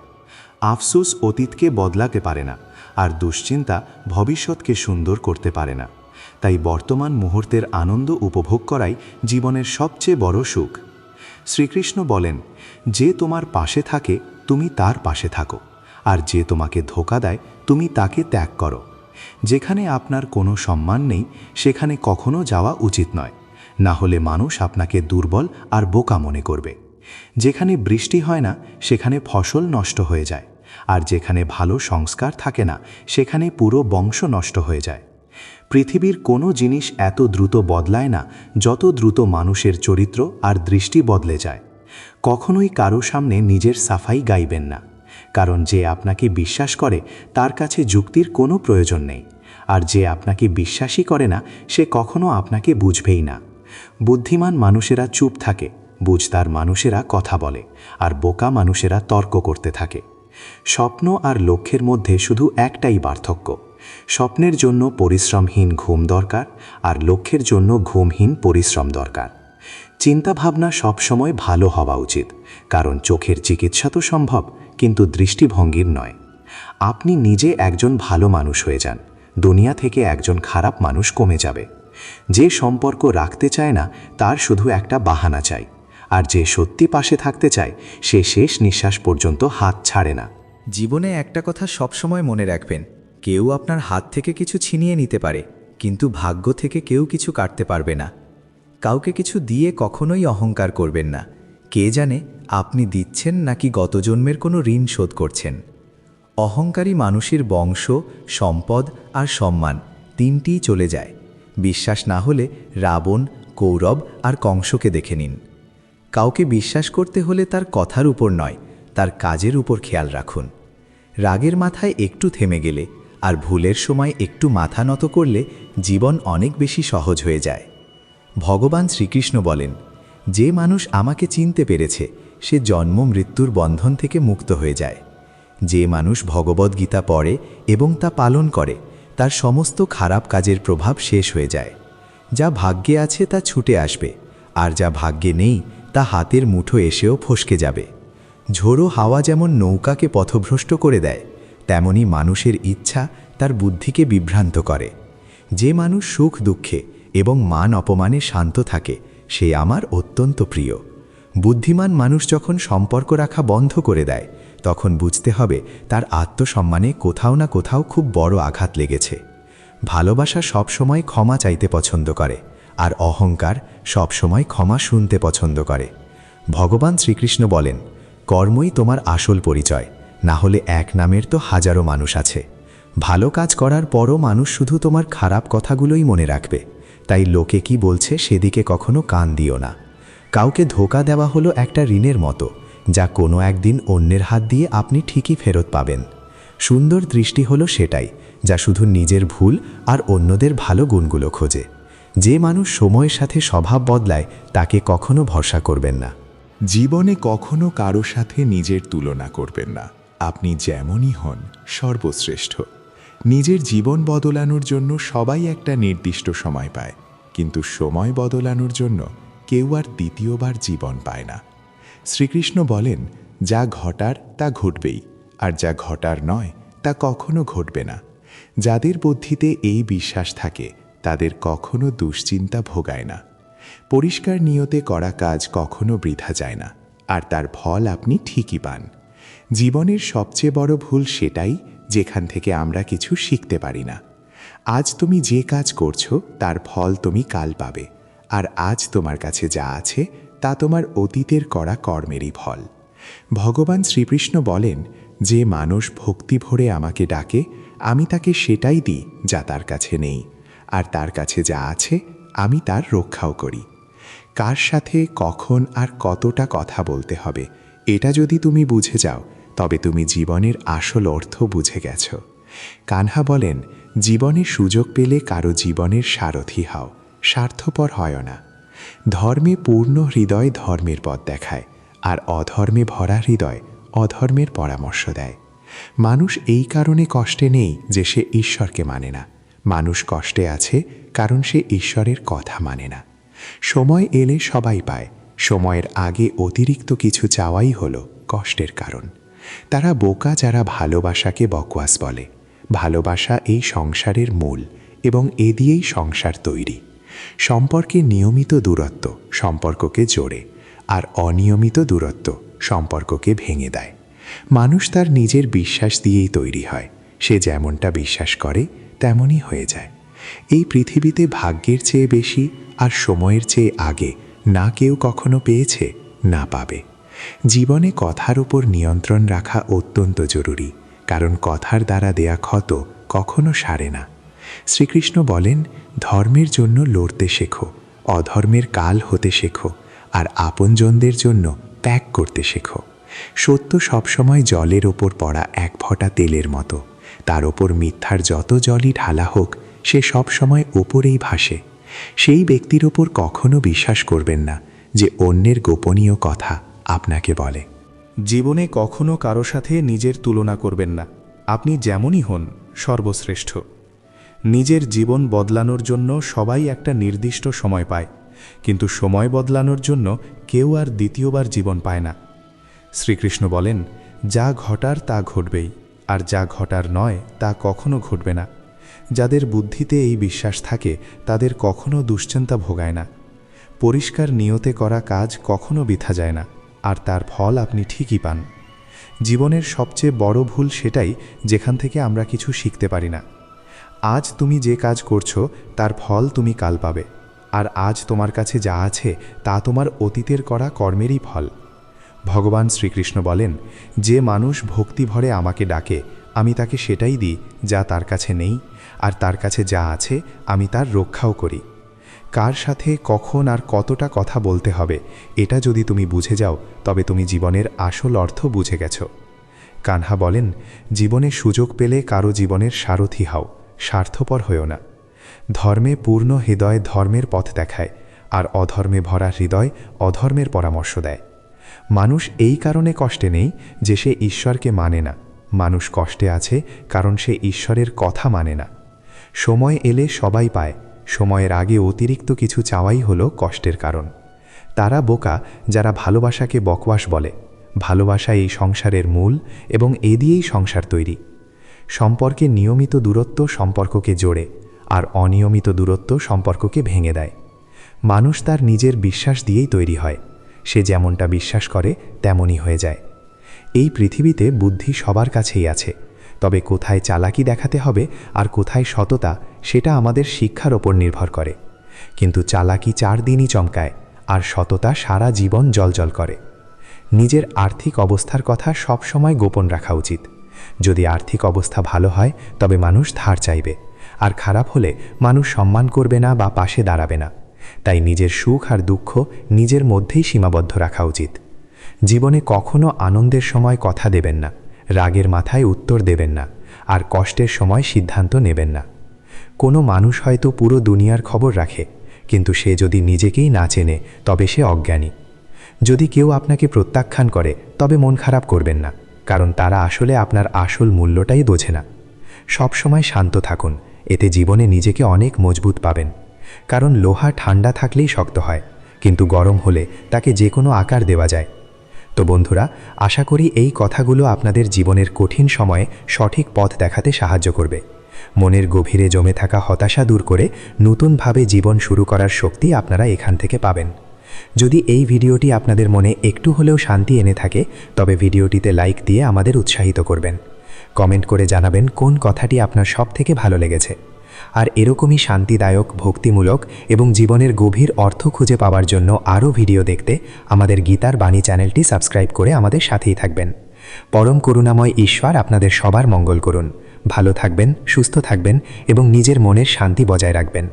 আফসোস অতীতকে বদলাতে পারে না, আর দুশ্চিন্তা ভবিষ্যৎকে সুন্দর করতে পারে না। তাই বর্তমান মুহূর্তের আনন্দ উপভোগ করাই জীবনের সবচেয়ে বড় সুখ। শ্রীকৃষ্ণ বলেন, যে তোমার পাশে থাকে তুমি তার পাশে থাকো, আর যে তোমাকে ধোঁকা দেয় তুমি তাকে ত্যাগ করো। যেখানে আপনার কোনো সম্মান নেই সেখানে কখনো যাওয়া উচিত নয়, না হলে মানুষ আপনাকে দুর্বল আর বোকা মনে করবে। যেখানে বৃষ্টি হয় না সেখানে ফসল নষ্ট হয়ে যায়, আর যেখানে ভালো সংস্কার থাকে না সেখানে পুরো বংশ নষ্ট হয়ে যায়। পৃথিবীর কোনো জিনিস এত দ্রুত বদলায় না যত দ্রুত মানুষের চরিত্র আর দৃষ্টি বদলে যায়। কখনোই কারো সামনে নিজের সাফাই গাইবেন না, কারণ যে আপনাকে বিশ্বাস করে তার কাছে যুক্তির কোনো প্রয়োজন নেই, আর যে আপনাকে বিশ্বাসই করে না সে কখনো আপনাকে বুঝবেই না। বুদ্ধিমান মানুষেরা চুপ থাকে, বুঝতার মানুষেরা কথা বলে, আর বোকা মানুষেরা তর্ক করতে থাকে। স্বপ্ন আর লক্ষ্যের মধ্যে শুধু একটাই পার্থক্য, স্বপ্নের জন্য পরিশ্রমহীন ঘুম দরকার, আর লক্ষ্যের জন্য ঘুমহীন পরিশ্রম দরকার। চিন্তাভাবনা সবসময় ভালো হওয়া উচিত, কারণ চোখের চিকিৎসা তো সম্ভব, কিন্তু দৃষ্টিভঙ্গির নয়। আপনি নিজে একজন ভালো মানুষ হয়ে যান, দুনিয়া থেকে একজন খারাপ মানুষ কমে যাবে। যে সম্পর্ক রাখতে চায় না তার শুধু একটা বাহানা চাই, আর যে সত্যি পাশে থাকতে চায় সে শেষ নিঃশ্বাস পর্যন্ত হাত ছাড়ে না। জীবনে একটা কথা সবসময় মনে রাখবেন, কেউ আপনার হাত থেকে কিছু ছিনিয়ে নিতে পারে, কিন্তু ভাগ্য থেকে কেউ কিছু কাটতে পারবে না। কাউকে কিছু দিয়ে কখনোই অহংকার করবেন না। কে জানে আপনি দিচ্ছেন নাকি গত জন্মের কোনো ঋণ শোধ করছেন। অহংকারী মানুষের বংশ, সম্পদ আর সম্মান তিনটিই চলে যায়। বিশ্বাস না হলে রাবণ, কৌরব আর কংসকে দেখে নিন। কাউকে বিশ্বাস করতে হলে তার কথার উপর নয়, তার কাজের উপর খেয়াল রাখুন। রাগের মাথায় একটু থেমে গেলে আর ভুলের সময় একটু মাথা নত করলে জীবন অনেক বেশি সহজ হয়ে যায়। ভগবান শ্রীকৃষ্ণ বলেন, যে মানুষ আমাকে চিনতে পেরেছে সে জন্ম মৃত্যুর বন্ধন থেকে মুক্ত হয়ে যায়। যে মানুষ ভগবদ্গীতা পড়ে এবং তা পালন করে তার সমস্ত খারাপ কাজের প্রভাব শেষ হয়ে যায়। যা ভাগ্যে আছে তা ছুটে আসবে, আর যা ভাগ্যে নেই তা হাতের মুঠো এসেও ফসকে যাবে। ঝোড়ো হাওয়া যেমন নৌকাকে পথভ্রষ্ট করে দেয়, তেমনি মানুষের ইচ্ছা তার বুদ্ধিকে বিভ্রান্ত করে। যে মানুষ সুখ দুঃখে এবং মান অপমানে শান্ত থাকে সে আমার অত্যন্ত প্রিয়। বুদ্ধিমান মানুষ যখন সম্পর্ক রাখা বন্ধ করে দেয় তখন বুঝতে হবে তার আত্মসম্মানে কোথাও না কোথাও খুব বড় আঘাত লেগেছে। ভালোবাসা সবসময় ক্ষমা চাইতে পছন্দ করে, আর অহংকার সবসময় ক্ষমা শুনতে পছন্দ করে। ভগবান শ্রীকৃষ্ণ বলেন, কর্মই তোমার আসল পরিচয়, না হলে এক নামের তো হাজারো মানুষ আছে। ভালো কাজ করার পরও মানুষ শুধু তোমার খারাপ কথাগুলোই মনে রাখবে, তাই লোকে কি বলছে সেদিকে কখনো কান দিও না। কাউকে ধোঁকা দেওয়া হলো একটা ঋণের মতো, যা কোনো একদিন অন্যের হাত দিয়ে আপনি ঠিকই ফেরত পাবেন। সুন্দর দৃষ্টি হলো সেটাই যা শুধু নিজের ভুল আর অন্যদের ভালো গুণগুলো খোঁজে। যে মানুষ সময়ের সাথে স্বভাব বদলায় তাকে কখনো ভরসা করবেন না। জীবনে কখনো কারো সাথে নিজের তুলনা করবেন না। আপনি যেমনই হন সর্বশ্রেষ্ঠ। নিজের জীবন বদলানোর জন্য সবাই একটা নির্দিষ্ট সময় পায়, কিন্তু সময় বদলানোর জন্য কেউ আর দ্বিতীয়বার জীবন পায় না। শ্রীকৃষ্ণ বলেন, যা ঘটার তা ঘটবেই, আর যা ঘটার নয় তা কখনো ঘটবে না। যাদের বুদ্ধিতে এই বিশ্বাস থাকে তাদের কখনো দুশ্চিন্তা ভোগায় না। পরিষ্কার নিয়তে করা কাজ কখনো বৃথা যায় না, আর তার ফল আপনি ঠিকই পান। জীবনের সবচেয়ে বড় ভুল সেটাই যেখান থেকে আমরা কিছু শিখতে পারি না। আজ তুমি যে কাজ করছো তার ফল তুমি কাল পাবে, আর আজ তোমার কাছে যা আছে তা তোমার অতীতের করা কর্মেরই ফল। ভগবান শ্রীকৃষ্ণ বলেন, যে মানুষ ভক্তি ভরে আমাকে ডাকে আমি তাকে সেটাই দিই যা তার কাছে নেই, আর তার কাছে যা আছে আমি তার রক্ষাও করি। কার সাথে কখন আর কতটা কথা বলতে হবে এটা যদি তুমি বুঝে যাও তবে তুমি জীবনের আসল অর্থ বুঝে গেছ। কানহা বলেন, জীবনে সুযোগ পেলে কারো জীবনের সারথি হও, স্বার্থপর হয় না। ধর্মে পূর্ণ হৃদয় ধর্মের পথ দেখায়, আর অধর্মে ভরা হৃদয় অধর্মের পরামর্শ দেয়। মানুষ এই কারণে কষ্টে নেই যে সে ঈশ্বরকে মানে না, মানুষ কষ্টে আছে কারণ সে ঈশ্বরের কথা মানে না। সময় এলে সবাই পায়, সময়ের আগে অতিরিক্ত কিছু চাওয়াই হলো কষ্টের কারণ। তারা বোকা যারা ভালোবাসাকে বকওয়াস বলে। ভালোবাসা এই সংসারের মূল, এবং এ দিয়েই সংসার তৈরি। সম্পর্কে নিয়মিত দূরত্ব সম্পর্ককে জোড়ে, আর অনিয়মিত দূরত্ব সম্পর্ককে ভেঙে দেয়। মানুষ তার নিজের বিশ্বাস দিয়েই তৈরি হয়, সে যেমনটা বিশ্বাস করে তেমনই হয়ে যায়। এই পৃথিবীতে ভাগ্যের চেয়ে বেশি আর সময়ের চেয়ে আগে না কেউ কখনো পেয়েছে, না পাবে। জীবনে কথার উপর নিয়ন্ত্রণ রাখা অত্যন্ত জরুরি, কারণ কথার দ্বারা দেয়া ক্ষত কখনো সারে না। শ্রীকৃষ্ণ বলেন, ধর্মের জন্য লড়তে শেখো, অধর্মের কাল হতে শেখো, আর আপনজনদের জন্য ত্যাগ করতে শেখো। সত্য সবসময় জলের ওপর পড়া এক ফোঁটা তেলের মতো, তার ওপর মিথ্যার যত জলই ঢালা হোক সে সবসময় ওপরেই ভাসে। সেই ব্যক্তির ওপর কখনো বিশ্বাস করবেন না যে অন্যের গোপনীয় কথা আপনাকে বলে। জীবনে কখনো কারো সাথে নিজের তুলনা করবেন না। আপনি যেমনই হন সর্বশ্রেষ্ঠ। নিজের জীবন বদলানোর জন্য সবাই একটা নির্দিষ্ট সময় পায়, কিন্তু সময় বদলানোর জন্য কেউ আর দ্বিতীয়বার জীবন পায় না। শ্রীকৃষ্ণ বলেন, যা ঘটার তা ঘটবেই, আর যা ঘটার নয় তা কখনো ঘটবে না। যাদের বুদ্ধিতে এই বিশ্বাস থাকে তাদের কখনো দুশ্চিন্তা ভোগায় না। পরিষ্কার নিয়তে করা কাজ কখনো বৃথা যায় না, আর তার ফল আপনি ঠিকই পান। জীবনের সবচেয়ে বড় ভুল সেটাই যেখান থেকে আমরা কিছু শিখতে পারি না। আজ তুমি যে কাজ করছো তার ফল তুমি কাল পাবে, আর আজ তোমার কাছে যা আছে তা তোমার অতীতের করা কর্মেরই ফল। ভগবান শ্রীকৃষ্ণ বলেন, যে মানুষ ভক্তি ভরে আমাকে ডাকে আমি তাকে সেটাই দিই যা তার কাছে নেই, আর তার কাছে যা আছে আমি তার রক্ষাও করি। কার সাথে কখন আর কতটা কথা বলতে হবে এটা যদি তুমি বুঝে যাও তবে তুমি জীবনের আসল অর্থ বুঝে গেছ। কানহা বলেন, জীবনে সুযোগ পেলে কারো জীবনের সারথি হও, স্বার্থপর হয়েও না। ধর্মে পূর্ণ হৃদয় ধর্মের পথ দেখায়, আর অধর্মে ভরা হৃদয় অধর্মের পরামর্শ দেয়। মানুষ এই কারণে কষ্টে নেই যে সে ঈশ্বরকে মানে না, মানুষ কষ্টে আছে কারণ সে ঈশ্বরের কথা মানে না। সময় এলে সবাই পায়, সময়ের আগে অতিরিক্ত কিছু চাওয়াই হলো কষ্টের কারণ। তারা বোকা যারা ভালোবাসাকে বকওয়াস বলে। ভালোবাসা এই সংসারের মূল, এবং এ দিয়েই সংসার তৈরি। সম্পর্কে নিয়মিত দূরত্ব সম্পর্ককে জোড়ে, আর অনিয়মিত দূরত্ব সম্পর্ককে ভেঙে দেয়। মানুষ তার নিজের বিশ্বাস দিয়েই তৈরি হয়, সে যেমনটা বিশ্বাস করে তেমনই হয়ে যায়। এই পৃথিবীতে বুদ্ধি সবার কাছেই আছে, তবে কোথায় চালাকি দেখাতে হবে আর কোথায় সততা সেটা আমাদের শিক্ষার ওপর নির্ভর করে। কিন্তু চালাকি 4 দিনই চমকায়, আর সততা সারা জীবন জ্বলজ্বল করে। নিজের আর্থিক অবস্থার কথা সব সময় গোপন রাখা উচিত। যদি আর্থিক অবস্থা ভালো হয় তবে মানুষ ধার চাইবে, আর খারাপ হলে মানুষ সম্মান করবে না বা পাশে দাঁড়াবে না। তাই নিজের সুখ আর দুঃখ নিজের মধ্যেই সীমাবদ্ধ রাখা উচিত। জীবনে কখনো আনন্দের সময় কথা দেবেন না, রাগের মাথায় উত্তর দেবেন না, আর কষ্টের সময় সিদ্ধান্ত নেবেন না। কোনো মানুষ হয়তো পুরো দুনিয়ার খবর রাখে, কিন্তু সে যদি নিজেকেই না চেনে তবে সে অজ্ঞানী। যদি কেউ আপনাকে প্রত্যাখ্যান করে তবে মন খারাপ করবেন না, কারণ তারা আসলে আপনার আসল মূল্যটাই বোঝে না। সবসময় শান্ত থাকুন, এতে জীবনে নিজেকে অনেক মজবুত পাবেন। কারণ লোহা ঠান্ডা থাকলেই শক্ত হয়, কিন্তু গরম হলে তাকে যে কোনো আকার দেওয়া যায়। তো বন্ধুরা, আশা করি এই কথাগুলো আপনাদের জীবনের কঠিন সময়ে সঠিক পথ দেখাতে সাহায্য করবে। মনের গভীরে জমে থাকা হতাশা দূর করে নতুনভাবে জীবন শুরু করার শক্তি আপনারা এখান থেকে পাবেন। যদি এই ভিডিওটি আপনাদের মনে একটু হলেও শান্তি এনে থাকে, তবে ভিডিওটিতে লাইক দিয়ে আমাদের উৎসাহিত করবেন। কমেন্ট করে জানাবেন কোন কথাটি আপনার সবথেকে ভালো লেগেছে। আর এরকমই শান্তিদায়ক, ভক্তিমূলক এবং জীবনের গভীর অর্থ খুঁজে পাওয়ার জন্য আরও ভিডিও দেখতে আমাদের গীতার বাণী চ্যানেলটি সাবস্ক্রাইব করে আমাদের সাথেই থাকবেন। পরম করুণাময় ঈশ্বর আপনাদের সবার মঙ্গল করুন। ভালো থাকবেন, সুস্থ থাকবেন এবং নিজের মনের শান্তি বজায় রাখবেন।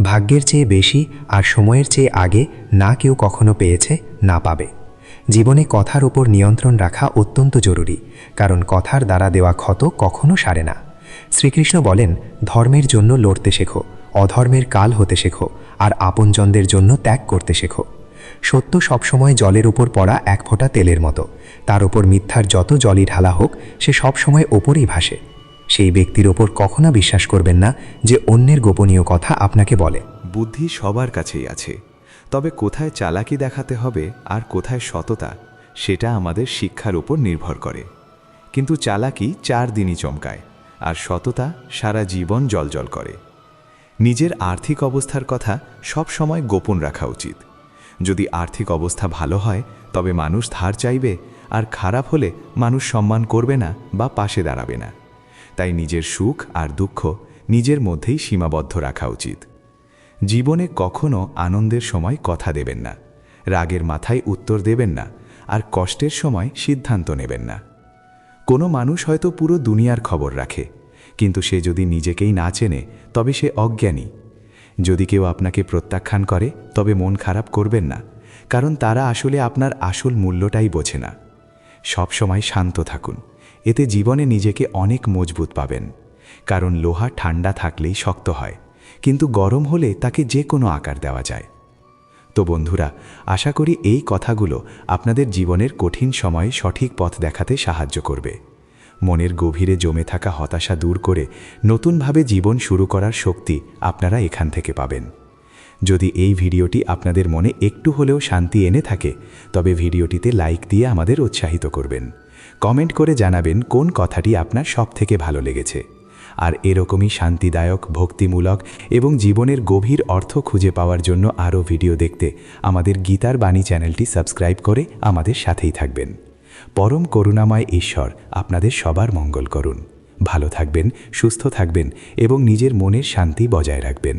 ভাগ্যের চেয়ে বেশি আর সময়ের চেয়ে আগে না কেউ কখনো পেয়েছে, না পাবে। জীবনে কথার ওপর নিয়ন্ত্রণ রাখা অত্যন্ত জরুরি, কারণ কথার দ্বারা দেওয়া ক্ষত কখনো সারে না। শ্রীকৃষ্ণ বলেন, ধর্মের জন্য লড়তে শেখো, অধর্মের কাল হতে শেখো, আর আপনজনদের জন্য ত্যাগ করতে শেখো। সত্য সবসময় জলের উপর পড়া এক ফোঁটা তেলের মতো, তার ওপর মিথ্যার যত জলই ঢালা হোক সে সবসময় ওপরেই ভাসে। সেই ব্যক্তির ওপর কখনো বিশ্বাস করবেন না যে অন্যের গোপনীয় কথা আপনাকে বলে। বুদ্ধি সবার কাছেই আছে, তবে কোথায় চালাকি দেখাতে হবে আর কোথায় সততা, সেটা আমাদের শিক্ষার উপর নির্ভর করে। কিন্তু চালাকি 4 দিনই চমকায়, আর সততা সারা জীবন জ্বলজ্বল করে। নিজের আর্থিক অবস্থার কথা সব সময় গোপন রাখা উচিত। যদি আর্থিক অবস্থা ভালো হয় তবে মানুষ ধার চাইবে, আর খারাপ হলে মানুষ সম্মান করবে না বা পাশে দাঁড়াবে না। তাই নিজের সুখ আর দুঃখ নিজের মধ্যেই সীমাবদ্ধ রাখা উচিত। জীবনে কখনো আনন্দের সময় কথা দেবেন না, রাগের মাথায় উত্তর দেবেন না, আর কষ্টের সময় সিদ্ধান্ত নেবেন না। কোনো মানুষ হয়তো পুরো দুনিয়ার খবর রাখে, কিন্তু সে যদি নিজেকেই না চেনে তবে সে অজ্ঞানী। যদি কেউ আপনাকে প্রত্যাখ্যান করে তবে মন খারাপ করবেন না, কারণ তারা আসলে আপনার আসল মূল্যটাই বোঝে না। সব সময় শান্ত থাকুন, এতে জীবনে নিজেকে অনেক মজবুত পাবেন। কারণ লোহা ঠান্ডা থাকলেই শক্ত হয়, কিন্তু গরম হলে তাকে যে কোনো আকার দেওয়া যায়। তো বন্ধুরা, আশা করি এই কথাগুলো আপনাদের জীবনের কঠিন সময়ে সঠিক পথ দেখাতে সাহায্য করবে। মনের গভীরে জমে থাকা হতাশা দূর করে নতুনভাবে জীবন শুরু করার শক্তি আপনারা এখান থেকে পাবেন। যদি এই ভিডিওটি আপনাদের মনে একটু হলেও শান্তি এনে থাকে, তবে ভিডিওটিতে লাইক দিয়ে আমাদের উৎসাহিত করবেন। কমেন্ট করে জানাবেন কোন কথাটি আপনার সবথেকে ভালো লেগেছে। আর এরকমই শান্তিদায়ক, ভক্তিমূলক এবং জীবনের গভীর অর্থ খুঁজে পাওয়ার জন্য আরও ভিডিও দেখতে আমাদের গীতার বাণী চ্যানেলটি সাবস্ক্রাইব করে আমাদের সাথেই থাকবেন। পরম করুণাময় ঈশ্বর আপনাদের সবার মঙ্গল করুন। ভালো থাকবেন, সুস্থ থাকবেন এবং নিজের মনের শান্তি বজায় রাখবেন।